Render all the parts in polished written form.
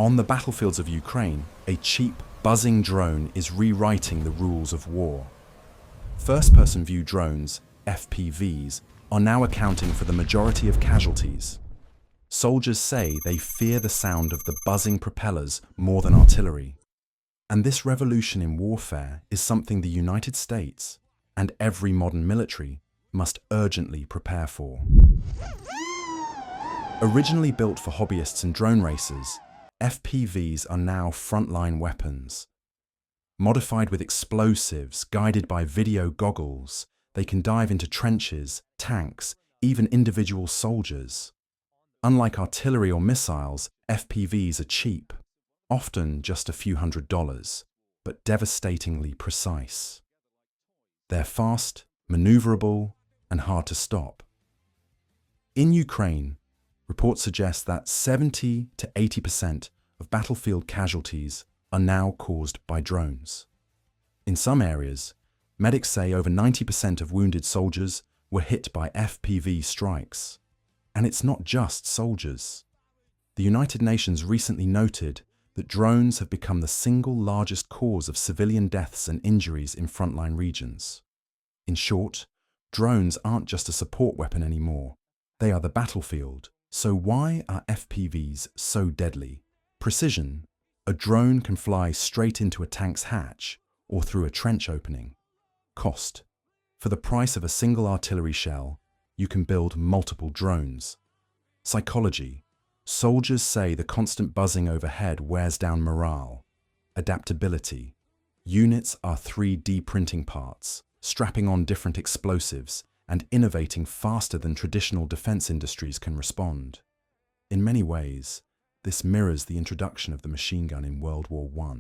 On the battlefields of Ukraine, a cheap, buzzing drone is rewriting the rules of war. First-person view drones, FPVs, are now accounting for the majority of casualties. Soldiers say they fear the sound of the buzzing propellers more than artillery. And this revolution in warfare is something the United States, and every modern military, must urgently prepare for. Originally built for hobbyists and drone racers, FPVs are now frontline weapons. Modified with explosives, guided by video goggles, they can dive into trenches, tanks, even individual soldiers. Unlike artillery or missiles, FPVs are cheap, often just a few $100s, but devastatingly precise. They're fast, maneuverable, and hard to stop. In Ukraine, reports suggest that 70 to 80% of battlefield casualties are now caused by drones. In some areas, medics say over 90% of wounded soldiers were hit by FPV strikes. And it's not just soldiers. The United Nations recently noted that drones have become the single largest cause of civilian deaths and injuries in frontline regions. In short, drones aren't just a support weapon anymore. They are the battlefield. So why are FPVs so deadly? Precision. A drone can fly straight into a tank's hatch or through a trench opening. Cost. For the price of a single artillery shell, you can build multiple drones. Psychology. Soldiers say the constant buzzing overhead wears down morale. Adaptability. Units are 3D printing parts, strapping on different explosives, and innovating faster than traditional defense industries can respond. In many ways, this mirrors the introduction of the machine gun in World War I,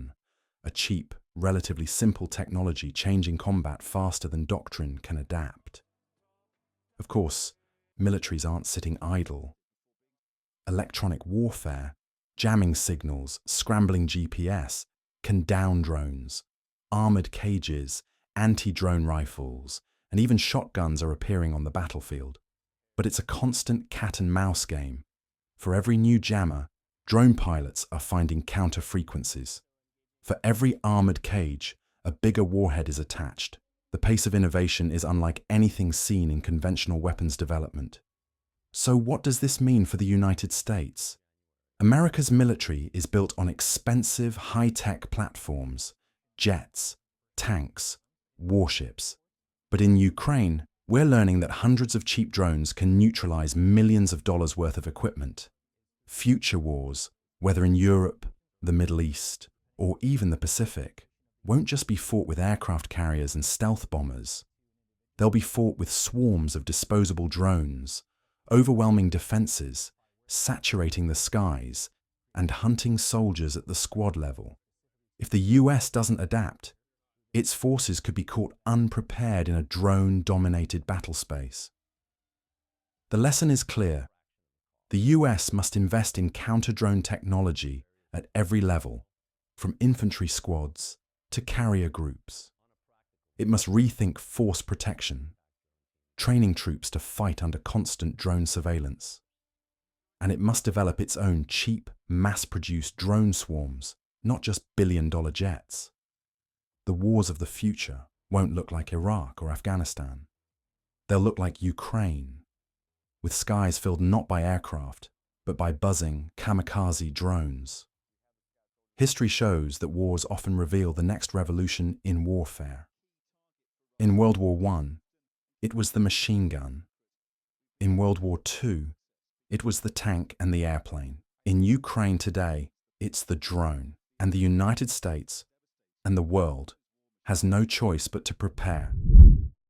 a cheap, relatively simple technology changing combat faster than doctrine can adapt. Of course, militaries aren't sitting idle. Electronic warfare, jamming signals, scrambling GPS, can down drones, armored cages, anti-drone rifles, and even shotguns are appearing on the battlefield. But it's a constant cat-and-mouse game. For every new jammer, drone pilots are finding counter-frequencies. For every armored cage, a bigger warhead is attached. The pace of innovation is unlike anything seen in conventional weapons development. So what does this mean for the United States? America's military is built on expensive, high-tech platforms, jets, tanks, warships. But in Ukraine, we're learning that hundreds of cheap drones can neutralize millions of dollars worth of equipment. Future wars, whether in Europe, the Middle East, or even the Pacific, won't just be fought with aircraft carriers and stealth bombers. They'll be fought with swarms of disposable drones, overwhelming defenses, saturating the skies, and hunting soldiers at the squad level. If the US doesn't adapt, its forces could be caught unprepared in a drone-dominated battle space. The lesson is clear. The US must invest in counter-drone technology at every level, from infantry squads to carrier groups. It must rethink force protection, training troops to fight under constant drone surveillance. And it must develop its own cheap, mass-produced drone swarms, not just billion-dollar jets. The wars of the future won't look like Iraq or Afghanistan. They'll look like Ukraine, with skies filled not by aircraft, but by buzzing kamikaze drones. History shows that wars often reveal the next revolution in warfare. In World War I, it was the machine gun. In World War II, it was the tank and the airplane. In Ukraine today, it's the drone. And the United States and the world has no choice but to prepare.